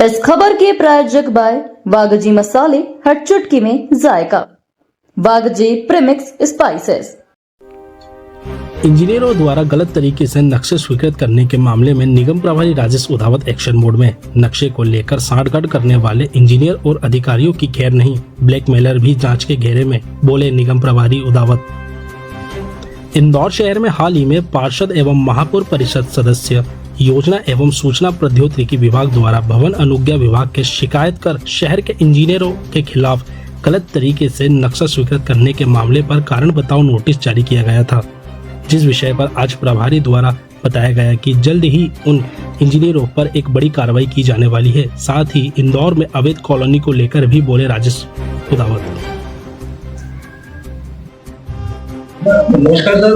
इस खबर के प्रायोजक बाय वागजी मसाले, हर चुटकी में जायका। वागजी प्रीमिक्स स्पाइसेस। इंजीनियरों द्वारा गलत तरीके से नक्शे स्वीकृत करने के मामले में निगम प्रभारी राजेश उधावत एक्शन मोड में। नक्शे को लेकर सांठगांठ करने वाले इंजीनियर और अधिकारियों की खैर नहीं, ब्लैकमेलर भी जांच के घेरे में, बोले निगम प्रभारी उधावत। इंदौर शहर में हाल ही में पार्षद एवं महापौर परिषद सदस्य योजना एवं सूचना प्रौद्योगिकी विभाग द्वारा भवन अनुज्ञा विभाग के शिकायत कर शहर के इंजीनियरों के खिलाफ गलत तरीके से नक्शा स्वीकृत करने के मामले पर कारण बताओ नोटिस जारी किया गया था, जिस विषय पर आज प्रभारी द्वारा बताया गया कि जल्द ही उन इंजीनियरों पर एक बड़ी कार्रवाई की जाने वाली है। साथ ही इंदौर में अवैध कॉलोनी को लेकर भी बोले राजेश उधावत। नमस्कार सर,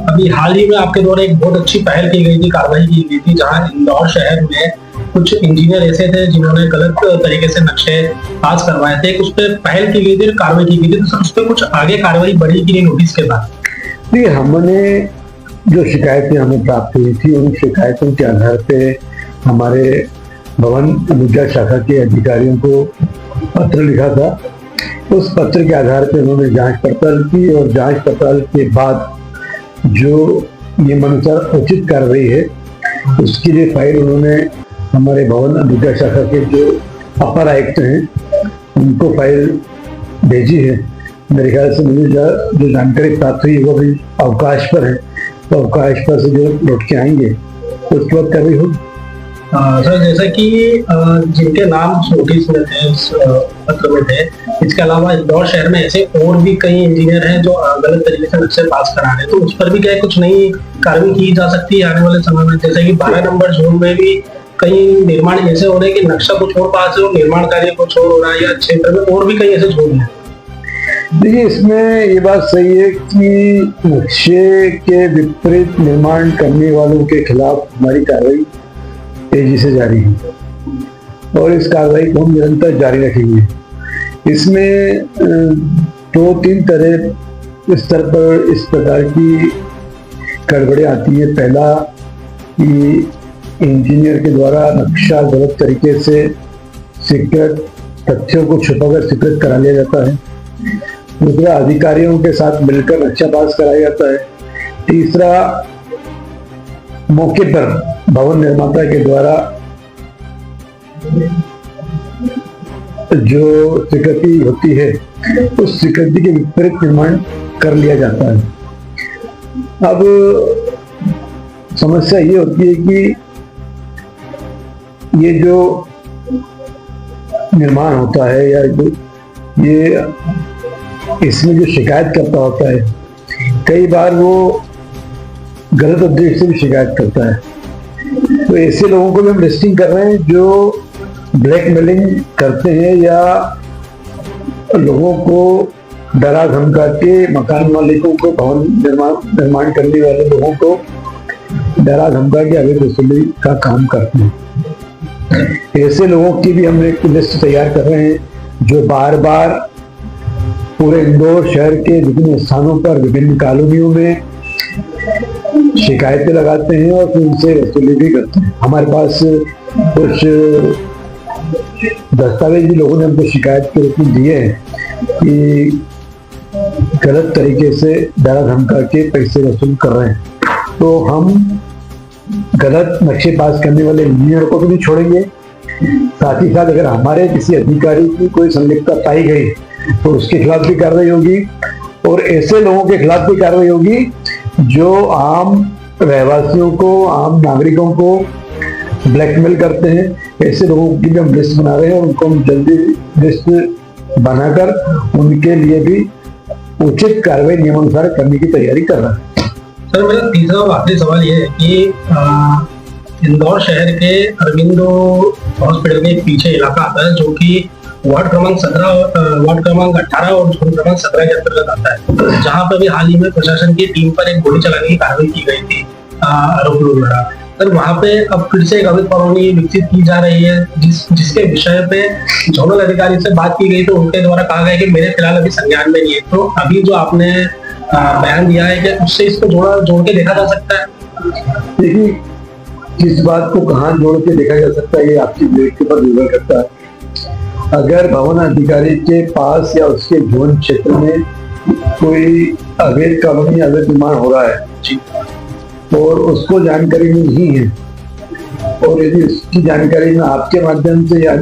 अभी हाल ही में आपके द्वारा एक बहुत अच्छी पहल की गई थी, कार्रवाई की गई थी, जहां इंदौर शहर में कुछ इंजीनियर ऐसे थे जिन्होंने गलत तरीके से नक्शे पास करवाए थे। उस पर पहल की गई थी, कार्रवाई की गई थी, तो सर उस पर कुछ आगे कार्रवाई बढ़ी कि नहीं नोटिस के बाद? नहीं, हमने जो शिकायतें हमें प्राप्त हुई थी उन शिकायतों के आधार पे हमारे भवन अनुज्ञा शाखा के अधिकारियों को पत्र लिखा था। उस पत्र के आधार पे उन्होंने जांच पड़ताल की और जांच पड़ताल के बाद जो नियमानुसार उचित कार्रवाई है उसके लिए फाइल उन्होंने हमारे भवन अनुज्ञा शाखा के जो अपर आयुक्त हैं उनको फाइल भेजी है। मेरे ख्याल से मुझे जो जानकारी प्राप्त हुई वो भी अवकाश पर है, तो अवकाश पर से जो लौट के आएंगे तो उसके बाद कार्रवाई होगी। सर जैसा कि जिनके नाम नोटिस में थे, उस पत्र में थे, इसके अलावा इंदौर शहर में ऐसे और भी कई इंजीनियर हैं जो गलत तरीके से नक्शे पास करा रहे हैं, तो उस पर भी क्या कुछ नई कार्रवाई की जा सकती है आने वाले समय में? जैसे कि 12 नंबर जोन में भी कई निर्माण ऐसे हो रहे हैं कि नक्शा कुछ और पास है और निर्माण कार्य कुछ और हो रहा है, या क्षेत्र में और भी कई ऐसे जोन हैं। देखिए, इसमें ये बात सही है कि नक्शे के विपरीत निर्माण करने वालों के खिलाफ हमारी कार्रवाई तेजी से जारी है और इस कार्रवाई को हम निरंतर जारी रखेंगे। इसमें 2-3 तरह स्तर पर इस प्रकार की गड़बड़ें आती है। पहला कि इंजीनियर के द्वारा नक्शा गलत तरीके से स्वीकृत, तथ्यों को छुपाकर स्वीकृत करा लिया जाता है। दूसरा, अधिकारियों के साथ मिलकर नक्शा पास कराया जाता है। तीसरा, मौके पर भवन निर्माता के द्वारा जो स्वीकृति होती है उस स्वीकृति के विपरीत निर्माण कर लिया जाता है। अब समस्या ये होती है कि ये जो निर्माण होता है या जो ये इसमें जो शिकायत करता होता है, कई बार वो गलत उद्देश्य से भी शिकायत करता है। तो ऐसे लोगों को भी हम लिस्टिंग कर रहे हैं जो ब्लैकमेलिंग करते हैं या लोगों को डरा धमका के, मकान मालिकों को, भवन निर्माण करने वाले लोगों को डरा धमका के अवैध वसूली का काम करते हैं। ऐसे लोगों की भी हम एक लिस्ट तैयार कर रहे हैं जो बार बार पूरे इंदौर शहर के विभिन्न स्थानों पर, विभिन्न कॉलोनियों में शिकायतें लगाते हैं और फिर उनसे वसूली भी करते हैं। हमारे पास कुछ दस्तावेज भी लोगों ने हमको शिकायत के रूप में दिए हैं कि गलत तरीके से डरा धमका के पैसे वसूल कर रहे हैं। तो हम गलत नक्शे पास करने वाले इंजीनियर को भी नहीं छोड़ेंगे। साथ ही साथ अगर हमारे किसी अधिकारी की कोई संलिप्तता पाई गई तो उसके खिलाफ भी कार्रवाई होगी और ऐसे लोगों के खिलाफ भी कार्रवाई होगी जो आम रहवासियों को, आम नागरिकों को ब्लैकमेल करते हैं। ऐसे लोगों की भी हम लिस्ट बना रहे हैं और उनको हम जल्दी लिस्ट बनाकर उनके लिए भी उचित कार्रवाई नियमानुसार करने की तैयारी कर रहे हैं। सर मेरा तीसरा और आखिरी सवाल ये है कि इंदौर शहर के अरविंदो हॉस्पिटल के पीछे इलाका आता है जो कि वार्ड क्रमांक 18 और जोन क्रमांक 17 के अंतर्गत आता है, जहां पर भी हाल ही में प्रशासन की टीम पर एक गोली चलाने की कार्रवाई की गई थी आरोपियों द्वारा। सर वहां पे अब फिर से एक अवैध कॉलोनी विकसित की जा रही है, जिसके विषय पे जोनल अधिकारी से बात की गई तो उनके द्वारा कहा गया कि मेरे फिलहाल अभी संज्ञान में नहीं है। तो अभी जो आपने बयान दिया है कि उससे इसको जोड़ के देखा जा सकता है? देखिए, किस बात को कहाँ जोड़ के देखा जा सकता है, ये आपकी विवेक के ऊपर निर्भर करता है। अगर भवन अधिकारी के पास या उसके जोन क्षेत्र में कोई अवैध कॉलोनी, अवैध निर्माण हो रहा है और उसको जानकारी नहीं है, और यदि उसकी जानकारी में आपके माध्यम से या